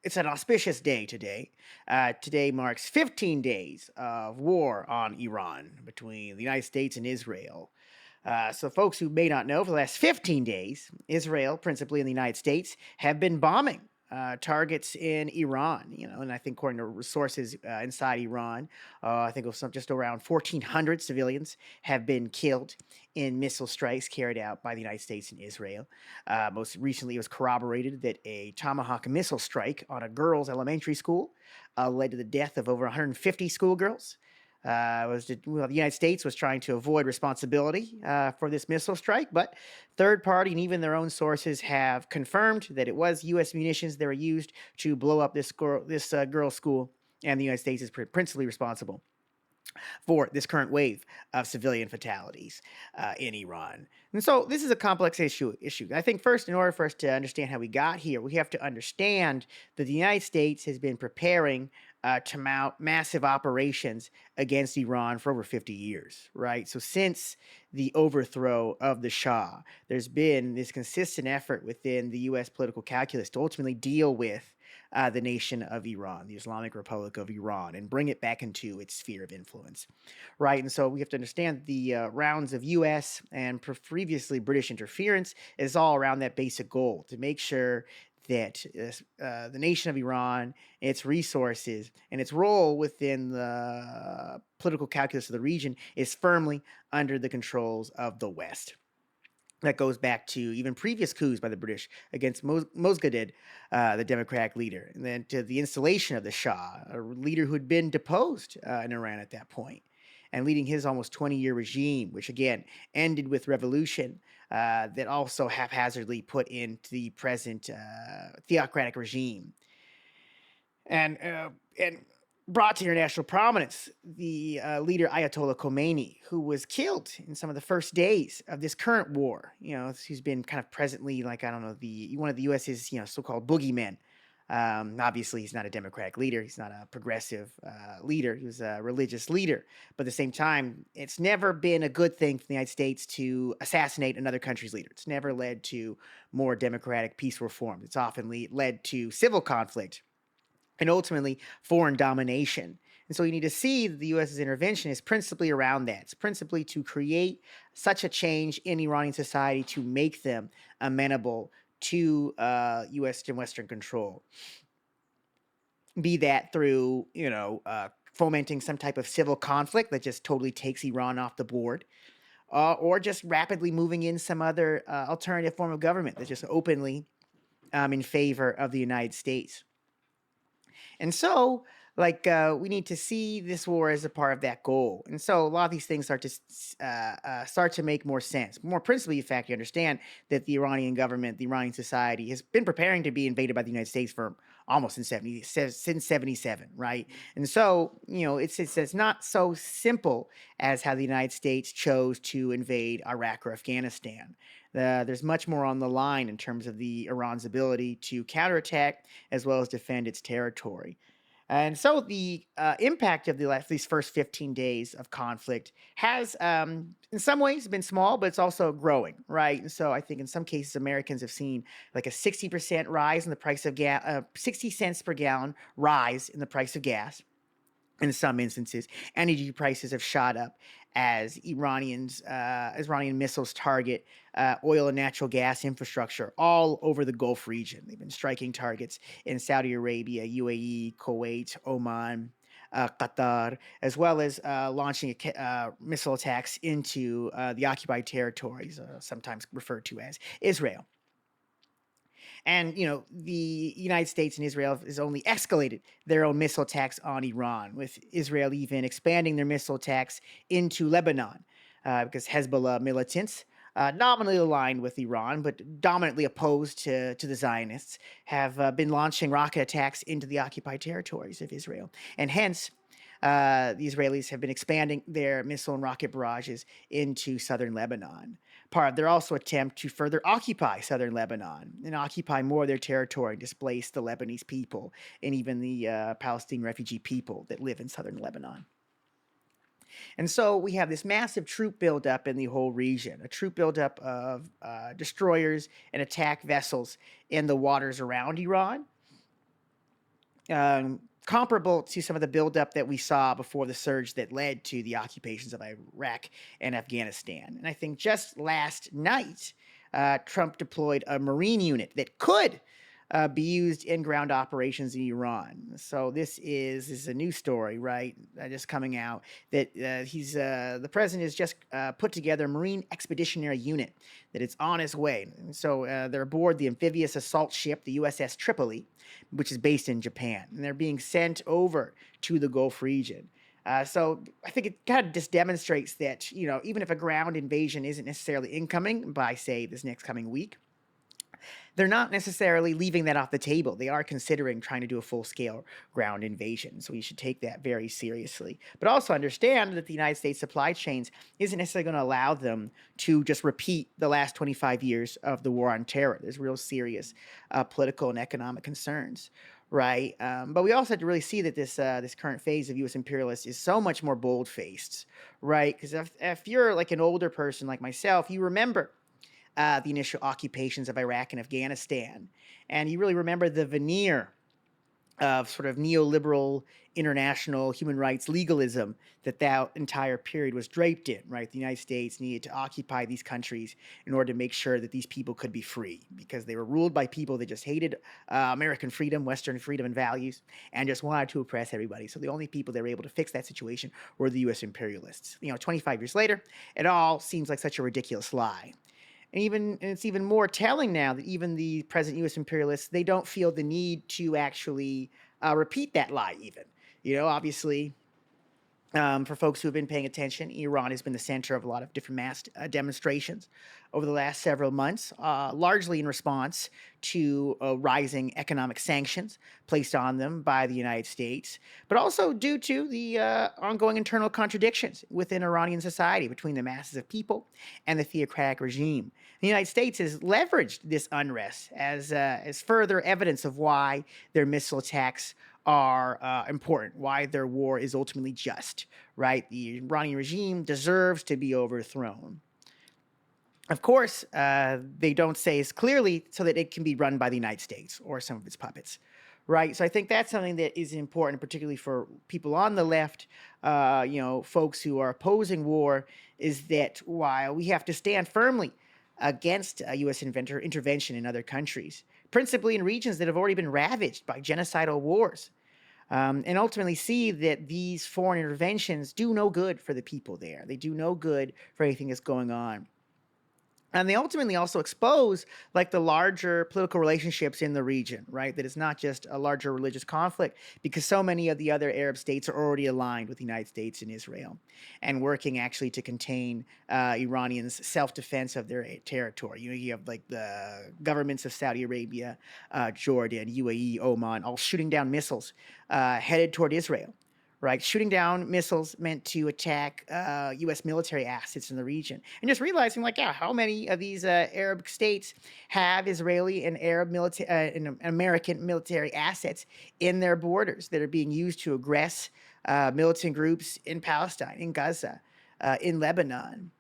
it's an auspicious day today. Today marks 15 days of war on Iran between the United States and Israel. So, folks who may not know, for the last 15 days, Israel, principally in the United States, have been bombing targets in Iran. And I think according to sources inside Iran, I think it was just around 1,400 civilians have been killed in missile strikes carried out by the United States and Israel. Most recently, it was corroborated that a Tomahawk missile strike on a girls' elementary school led to the death of over 150 schoolgirls. The United States was trying to avoid responsibility for this missile strike, but third party and even their own sources have confirmed that it was U.S. munitions that were used to blow up this girls' school, and the United States is principally responsible for this current wave of civilian fatalities in Iran. And so this is a complex issue. I think first, in order for us to understand how we got here, we have to understand that the United States has been preparing to mount massive operations against Iran for over 50 years, right? So since the overthrow of the Shah, there's been this consistent effort within the U.S. political calculus to ultimately deal with the nation of Iran, the Islamic Republic of Iran, and bring it back into its sphere of influence, right? And so we have to understand the rounds of U.S. and previously British interference is all around that basic goal to make sure that the nation of Iran, its resources, and its role within the political calculus of the region is firmly under the controls of the West. That goes back to even previous coups by the British against Mossadegh, the Democratic leader, and then to the installation of the Shah, a leader who had been deposed in Iran at that point, and leading his almost 20-year regime, which again ended with revolution that also haphazardly put into the present theocratic regime. And brought to international prominence the leader Ayatollah Khomeini, who was killed in some of the first days of this current war. He's been kind of presently, like, I don't know, the one of the U.S.'s so-called boogeymen. Obviously, he's not a democratic leader. He's not a progressive leader. He was a religious leader. But at the same time, it's never been a good thing for the United States to assassinate another country's leader. It's never led to more democratic, peaceful reforms. It's often led to civil conflict and ultimately foreign domination. And so you need to see that the U.S.'s intervention is principally around that. It's principally to create such a change in Iranian society to make them amenable to U.S. and Western control. Be that through, fomenting some type of civil conflict that just totally takes Iran off the board, or just rapidly moving in some other alternative form of government that's just openly in favor of the United States. And so, we need to see this war as a part of that goal. And so, a lot of these things start to make more sense. More principally, in fact, you understand that the Iranian government, the Iranian society, has been preparing to be invaded by the United States for almost since 77, right? And so, it's not so simple as how the United States chose to invade Iraq or Afghanistan. There's much more on the line in terms of Iran's ability to counterattack as well as defend its territory. And so the impact of these first 15 days of conflict has, in some ways, been small, but it's also growing, right? And so I think in some cases, Americans have seen like a 60% rise in the price of gas, 60 cents per gallon rise in the price of gas. In some instances, energy prices have shot up as Iranian missiles target oil and natural gas infrastructure all over the Gulf region. They've been striking targets in Saudi Arabia, UAE, Kuwait, Oman, Qatar, as well as launching missile attacks into the occupied territories, sometimes referred to as Israel. And, the United States and Israel has only escalated their own missile attacks on Iran, with Israel even expanding their missile attacks into Lebanon, because Hezbollah militants, nominally aligned with Iran, but dominantly opposed to the Zionists, have been launching rocket attacks into the occupied territories of Israel. And hence, the Israelis have been expanding their missile and rocket barrages into southern Lebanon. Part of their also attempt to further occupy southern Lebanon and occupy more of their territory, displace the Lebanese people and even the Palestinian refugee people that live in southern Lebanon. And so we have this massive troop buildup in the whole region, a troop buildup of destroyers and attack vessels in the waters around Iran. comparable to some of the buildup that we saw before the surge that led to the occupations of Iraq and Afghanistan. And I think just last night, Trump deployed a Marine unit that could be used in ground operations in Iran. So this is a new story, right? Just coming out that the president has just put together a Marine Expeditionary Unit that it's on its way. And so they're aboard the amphibious assault ship, the USS Tripoli, which is based in Japan, and they're being sent over to the Gulf region. So I think it kind of just demonstrates that, even if a ground invasion isn't necessarily incoming by, say, this next coming week, they're not necessarily leaving that off the table. They are considering trying to do a full scale ground invasion. So we should take that very seriously. But also understand that the United States supply chains isn't necessarily going to allow them to just repeat the last 25 years of the war on terror. There's real serious political and economic concerns. Right, but we also have to really see that this current phase of U.S. imperialists is so much more bold faced, right? Because if you're like an older person like myself, you remember the initial occupations of Iraq and Afghanistan. And you really remember the veneer of sort of neoliberal international human rights legalism that entire period was draped in, right? The United States needed to occupy these countries in order to make sure that these people could be free because they were ruled by people that just hated American freedom, Western freedom and values, and just wanted to oppress everybody. So the only people that were able to fix that situation were the U.S. imperialists. 25 years later, it all seems like such a ridiculous lie. And it's even more telling now that even the present U.S. imperialists, they don't feel the need to actually repeat that lie. Even obviously, for folks who have been paying attention, Iran has been the center of a lot of different mass demonstrations over the last several months, largely in response to rising economic sanctions placed on them by the United States, but also due to the ongoing internal contradictions within Iranian society between the masses of people and the theocratic regime. The United States has leveraged this unrest as further evidence of why their missile attacks are important, why their war is ultimately just, right? The Iranian regime deserves to be overthrown. Of course, they don't say as clearly so that it can be run by the United States or some of its puppets, right? So I think that's something that is important, particularly for people on the left, folks who are opposing war, is that while we have to stand firmly against U.S. intervention in other countries, principally in regions that have already been ravaged by genocidal wars, and ultimately see that these foreign interventions do no good for the people there. They do no good for anything that's going on. And they ultimately also expose like the larger political relationships in the region, right? That it's not just a larger religious conflict because so many of the other Arab states are already aligned with the United States and Israel and working actually to contain Iranians' self-defense of their territory. You have like the governments of Saudi Arabia, Jordan, UAE, Oman, all shooting down missiles headed toward Israel. Right, shooting down missiles meant to attack U.S. military assets in the region, and just realizing, like, yeah, how many of these Arab states have Israeli and Arab military and American military assets in their borders that are being used to aggress militant groups in Palestine, in Gaza, in Lebanon.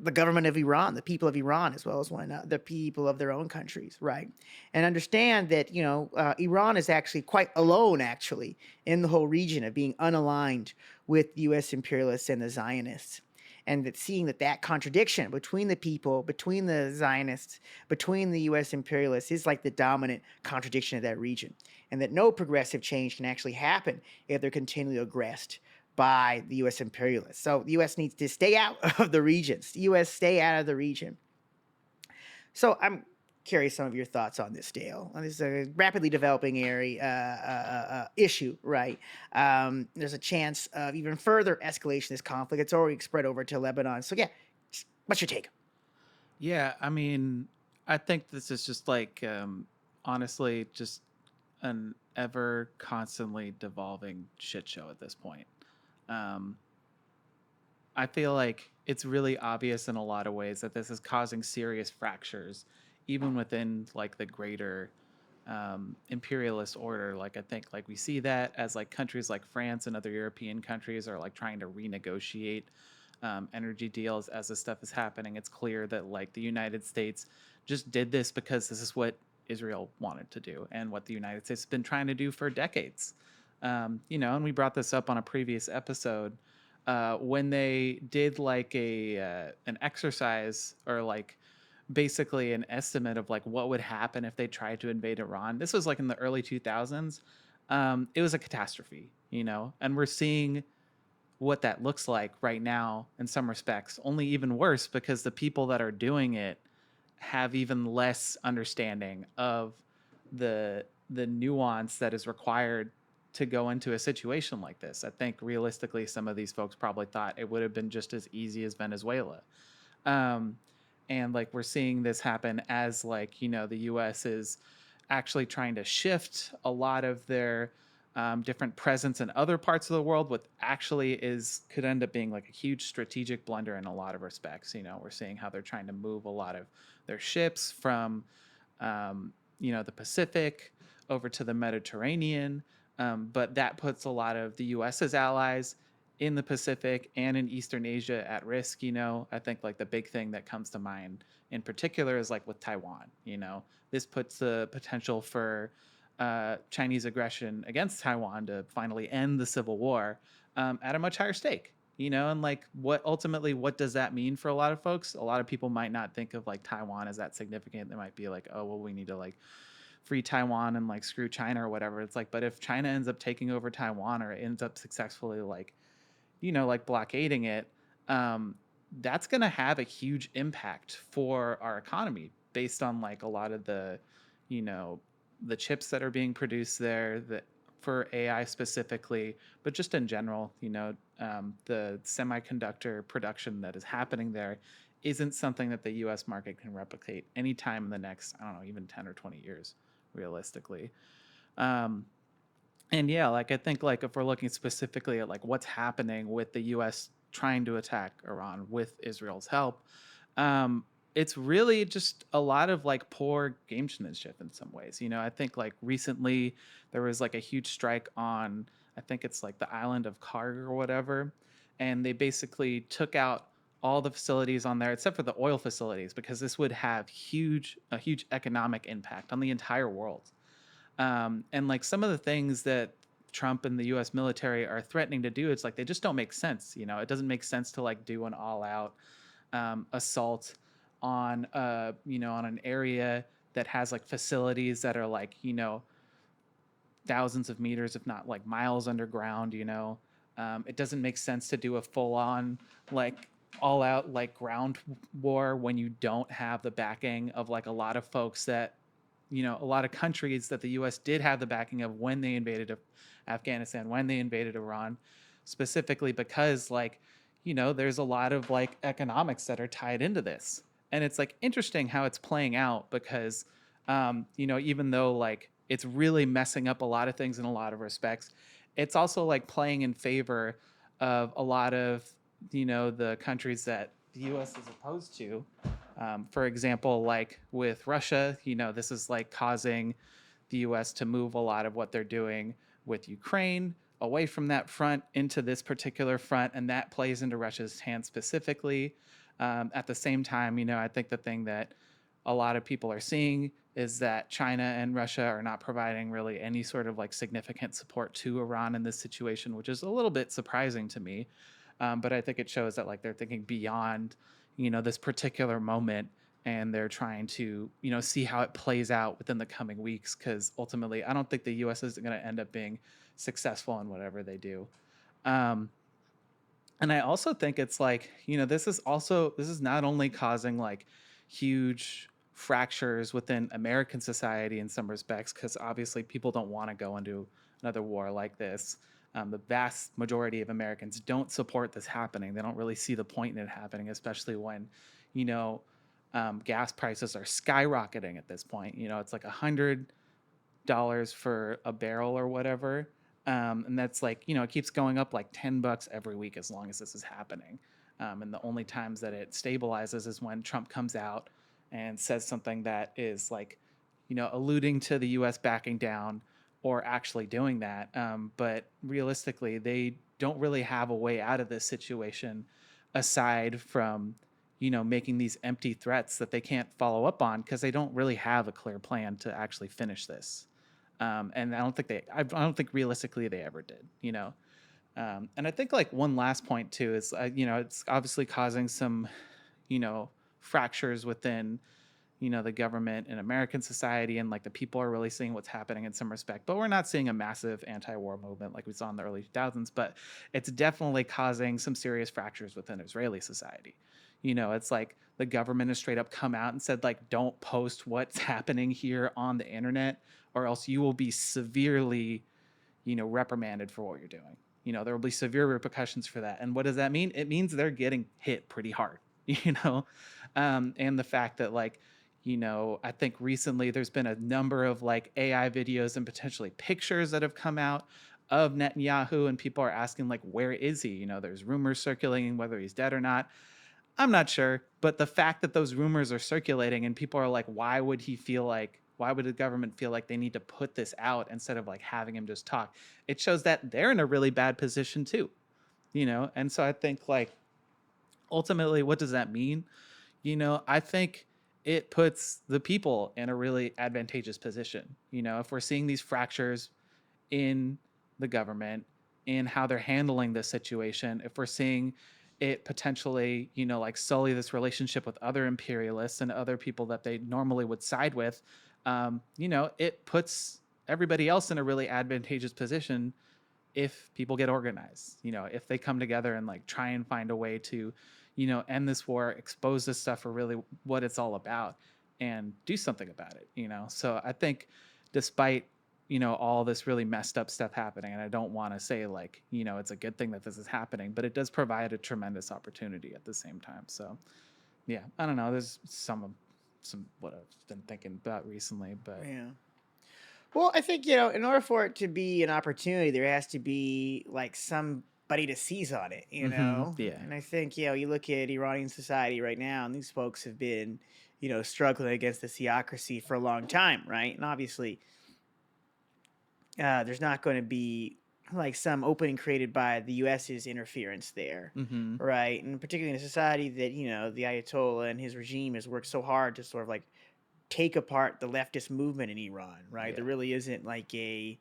The government of Iran, the people of Iran, as well as the people of their own countries, right? And understand that Iran is actually quite alone, actually, in the whole region of being unaligned with the U.S. imperialists and the Zionists, and that seeing that contradiction between the people, between the Zionists, between the U.S. imperialists is like the dominant contradiction of that region, and that no progressive change can actually happen if they're continually aggressed by the U.S. imperialists. So the U.S. needs to stay out of the regions. The U.S. stay out of the region. So I'm curious some of your thoughts on this, Dale. This is a rapidly developing area issue, right? There's a chance of even further escalation of this conflict. It's already spread over to Lebanon. So yeah, what's your take? Yeah, I mean, I think this is just like, honestly, just an ever constantly devolving shit show at this point. Um, I feel like it's really obvious in a lot of ways that this is causing serious fractures, even within like the greater imperialist order. Like I think like we see that as like countries like France and other European countries are like trying to renegotiate energy deals as this stuff is happening. It's clear that like the United States just did this because this is what Israel wanted to do and what the United States has been trying to do for decades. And we brought this up on a previous episode when they did like a an exercise or like basically an estimate of like what would happen if they tried to invade Iran. This was like in the early 2000s. It was a catastrophe, and we're seeing what that looks like right now in some respects, only even worse because the people that are doing it have even less understanding of the nuance that is required to go into a situation like this. I think realistically some of these folks probably thought it would have been just as easy as Venezuela. Um, and like we're seeing this happen as like the US is actually trying to shift a lot of their different presence in other parts of the world, what actually is could end up being like a huge strategic blunder in a lot of respects. We're seeing how they're trying to move a lot of their ships from the Pacific over to the Mediterranean, but that puts a lot of the US's allies in the Pacific and in Eastern Asia at risk. I think like the big thing that comes to mind in particular is like with Taiwan. This puts the potential for Chinese aggression against Taiwan to finally end the civil war at a much higher stake. And like what does that mean for a lot of folks? A lot of people might not think of like Taiwan as that significant. They might be like, oh well, we need to like free Taiwan and like screw China or whatever. It's like, but if China ends up taking over Taiwan or ends up successfully like like blockading it, that's going to have a huge impact for our economy based on like a lot of you know, the chips that are being produced there that for AI specifically, but just in general, the semiconductor production that is happening there isn't something that the US market can replicate anytime in the next, I don't know, even 10 or 20 years, realistically. Um, and yeah, like I think like if we're looking specifically at like what's happening with the US trying to attack Iran with Israel's help, um, it's really just a lot of like poor gamesmanship in some ways. I think like recently there was like a huge strike on, I think it's like the island of Karg or whatever, and they basically took out all the facilities on there except for the oil facilities because this would have a huge economic impact on the entire world. And like some of the things that Trump and the U.S. military are threatening to do, it's like they just don't make sense. It doesn't make sense to like do an all-out assault on on an area that has like facilities that are like thousands of meters, if not like miles underground. It doesn't make sense to do a full-on like all-out like ground war when you don't have the backing of like a lot of folks that a lot of countries that the US did have the backing of when they invaded Afghanistan, when they invaded Iran, specifically because there's a lot of like economics that are tied into this. And it's like interesting how it's playing out because even though like it's really messing up a lot of things in a lot of respects, it's also like playing in favor of a lot of the countries that the US is opposed to. For example, like with Russia, this is like causing the US to move a lot of what they're doing with Ukraine away from that front into this particular front, and that plays into Russia's hands specifically. At the same time, I think the thing that a lot of people are seeing is that China and Russia are not providing really any sort of like significant support to Iran in this situation, which is a little bit surprising to me. But I think it shows that like they're thinking beyond this particular moment, and they're trying to see how it plays out within the coming weeks, because ultimately I don't think the US is going to end up being successful in whatever they do. um, and I also think it's like this is not only causing like huge fractures within American society in some respects, because obviously people don't want to go into another war like this. The vast majority of Americans don't support this happening. They don't really see the point in it happening, especially when, you know, gas prices are skyrocketing at this point. It's like $100 for a barrel or whatever, and that's like it keeps going up like $10 every week as long as this is happening. And the only times that it stabilizes is when Trump comes out and says something that is like alluding to the U.S. backing down or actually doing that. But realistically, they don't really have a way out of this situation aside from making these empty threats that they can't follow up on because they don't really have a clear plan to actually finish this. And I don't think realistically they ever did. And I think like one last point too is, it's obviously causing some, fractures within, the government and American society, and like the people are really seeing what's happening in some respect, but we're not seeing a massive anti-war movement like we saw in the early 2000s, but it's definitely causing some serious fractures within Israeli society. It's like the government has straight up come out and said like, don't post what's happening here on the internet, or else you will be severely, reprimanded for what you're doing. There will be severe repercussions for that. And what does that mean? It means they're getting hit pretty hard. you know and the fact that like, I think recently there's been a number of like AI videos and potentially pictures that have come out of Netanyahu, and people are asking like, where is he? There's rumors circulating whether he's dead or not. I'm not sure, but the fact that those rumors are circulating and people are like, why would the government feel like they need to put this out instead of like having him just talk? It shows that they're in a really bad position too. And so I think like ultimately, what does that mean? I think it puts the people in a really advantageous position. If we're seeing these fractures in the government, in how they're handling this situation, if we're seeing it potentially, like sully this relationship with other imperialists and other people that they normally would side with, it puts everybody else in a really advantageous position if people get organized, if they come together and like try and find a way to, end this war, expose this stuff for really what it's all about, and do something about it. So I think despite, all this really messed up stuff happening, and I don't want to say like, it's a good thing that this is happening, but it does provide a tremendous opportunity at the same time. So yeah, I don't know. There's some what I've been thinking about recently, but Yeah. Well, I think, in order for it to be an opportunity, there has to be like somebody to seize on it. yeah. And I think, you look at Iranian society right now, and these folks have been, struggling against the theocracy for a long time, right? And obviously, there's not going to be like some opening created by the US's interference there, Mm-hmm. right? And particularly in a society that, the Ayatollah and his regime has worked so hard to sort of like take apart the leftist movement in Iran, right? There Yeah. really isn't like a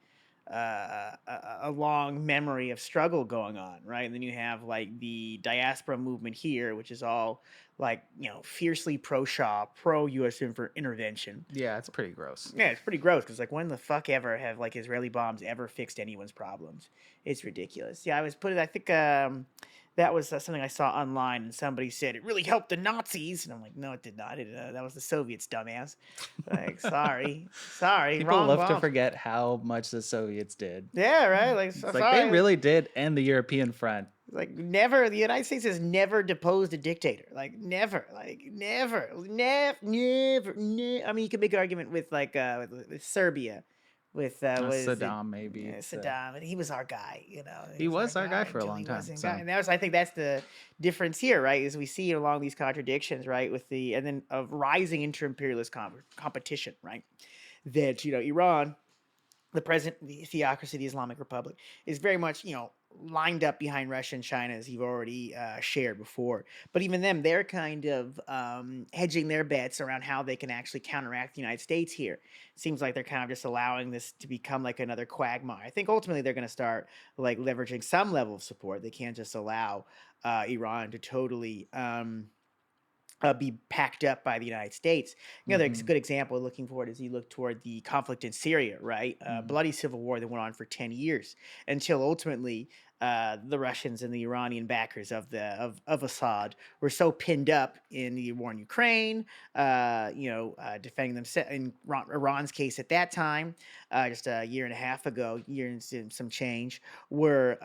long memory of struggle going on, right? And then you have like the diaspora movement here, which is all like, fiercely pro Shah, pro U.S. Intervention. Yeah, it's pretty gross. Yeah, it's pretty gross because like when the fuck ever have like Israeli bombs ever fixed anyone's problems? It's ridiculous. Yeah, I think that was something I saw online, and somebody said it really helped the Nazis, and I'm like, no, it did not. That was the Soviets, dumbass. Like, sorry, People wrong love to bomb. forget how much the Soviets did. Yeah, right. Like, It's like they really did end the European front. like never. The United States has never deposed a dictator. Like never. Like never. Never. I mean, you can make an argument with like with Serbia, with what is it? Saddam, maybe. Saddam, and he was our guy. He was our guy for a until long he time. wasn't So. guy. And I think that's the difference here, right? Is we see along these contradictions, right, with the and then of rising inter-imperialist competition, right? That Iran, the present theocracy, the Islamic Republic, is very much lined up behind Russia and China, as you've already shared before. But even them, they're kind of hedging their bets around how they can actually counteract the United States here. Seems like they're kind of just allowing this to become like another quagmire. I think ultimately they're going to start like leveraging some level of support. They can't just allow Iran to totally be packed up by the United States. There's a good example looking forward as you look toward the conflict in Syria, right? Bloody civil war that went on for 10 years until ultimately the Russians and the Iranian backers of Assad were so pinned up in the war in Ukraine, defending themselves. In Iran's case at that time, just a year and a half ago, year and some change, were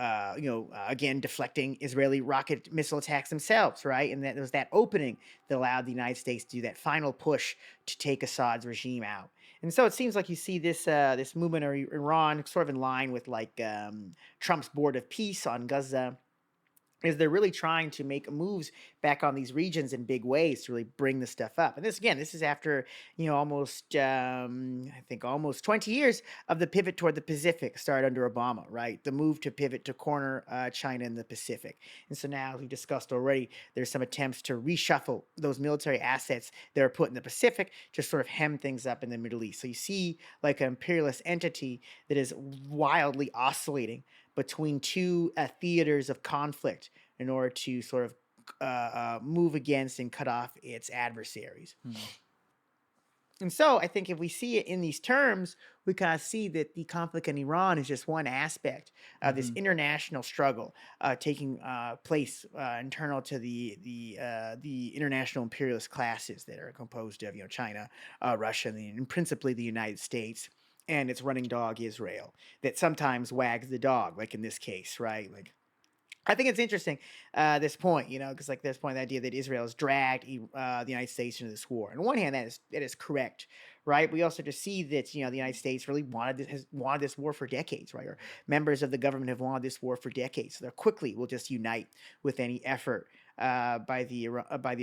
again deflecting Israeli rocket missile attacks themselves, right? And that there was that opening that allowed the United States to do that final push to take Assad's regime out. And so it seems like you see this movement of Iran sort of in line with like Trump's board of peace on Gaza, is they're really trying to make moves back on these regions in big ways to really bring the stuff up. And this again, this is after almost I think almost 20 years of the pivot toward the Pacific started under Obama, right? The move to pivot to corner China in the Pacific. And so now, as we discussed already, there's some attempts to reshuffle those military assets that are put in the Pacific to sort of hem things up in the Middle East. So you see like an imperialist entity that is wildly oscillating between two theaters of conflict in order to sort of move against and cut off its adversaries. Mm. And so I think if we see it in these terms, we kind of see that the conflict in Iran is just one aspect of this Hmm. international struggle taking place internal to the international imperialist classes that are composed of China, Russia, and principally the United States, and its running dog Israel that sometimes wags the dog, like in this case, right? Like I think it's interesting this point, because like this point, the idea that Israel has dragged the United States into this war. On one hand, that is correct, right? We also just see that the United States really has wanted this war for decades, right? Or members of the government have wanted this war for decades, so they quickly will just unite with any effort by the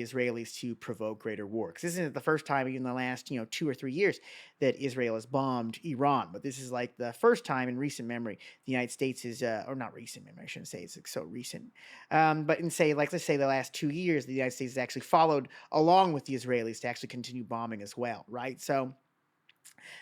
Israelis to provoke greater war. Because this isn't the first time, even in the last 2 or 3 years, that Israel has bombed Iran, but this is like the first time in recent memory the United States is, or not recent memory, I shouldn't say it's like so recent, but in say, like let's say the last 2 years, the United States has actually followed along with the Israelis to actually continue bombing as well, right? So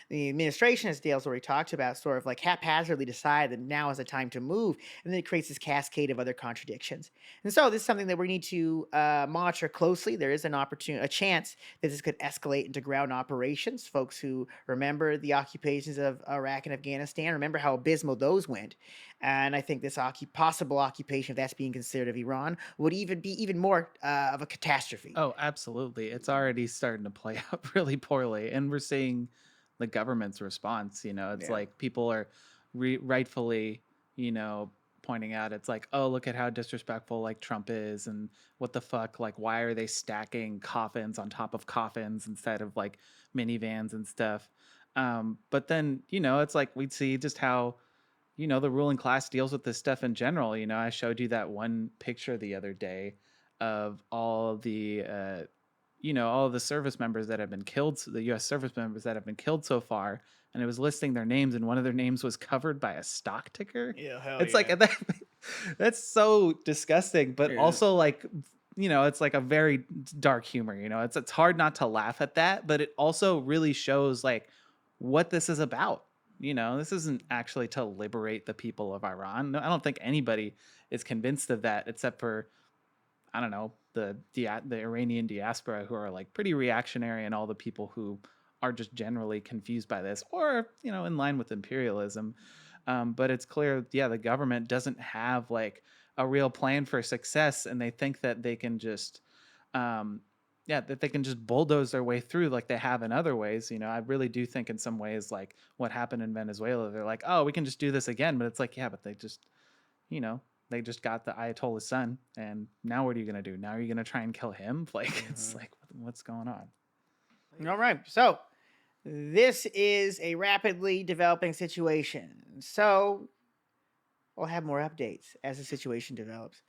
the administration, as Dale's already talked about, sort of like haphazardly decided that now is the time to move, and then it creates this cascade of other contradictions. And so this is something that we need to monitor closely. There is an opportunity, a chance that this could escalate into ground operations. Folks who remember the occupations of Iraq and Afghanistan remember how abysmal those went, and I think this possible occupation, if that's being considered of Iran, would even be even more of a catastrophe. Oh, absolutely. It's already starting to play out really poorly. And we're seeing the government's response. It's Yeah. like people are rightfully, pointing out it's like, oh, look at how disrespectful like Trump is. And what the fuck? Like, why are they stacking coffins on top of coffins instead of like minivans and stuff? But then, it's like we'd see just how the ruling class deals with this stuff in general. I showed you that one picture the other day of all the service members that have been killed, the U.S. service members that have been killed so far, and it was listing their names, and one of their names was covered by a stock ticker. Yeah, hell It's like yeah. that's so disgusting, but Yeah. also like it's like a very dark humor. It's hard not to laugh at that, but it also really shows like what this is about. This isn't actually to liberate the people of Iran. No, I don't think anybody is convinced of that except for, I don't know, the Iranian diaspora, who are like pretty reactionary, and all the people who are just generally confused by this, or in line with imperialism. But it's clear, yeah, the government doesn't have like a real plan for success, and they think that they can just um, that they can just bulldoze their way through like they have in other ways. I really do think in some ways, like what happened in Venezuela, they're like, oh, we can just do this again. But it's like, yeah, but you know, they just got the Ayatollah's son, and now what are you gonna do? Now are you gonna try and kill him? Like, it's Mhm. like, what's going on? All right. So this is a rapidly developing situation. So we'll have more updates as the situation develops.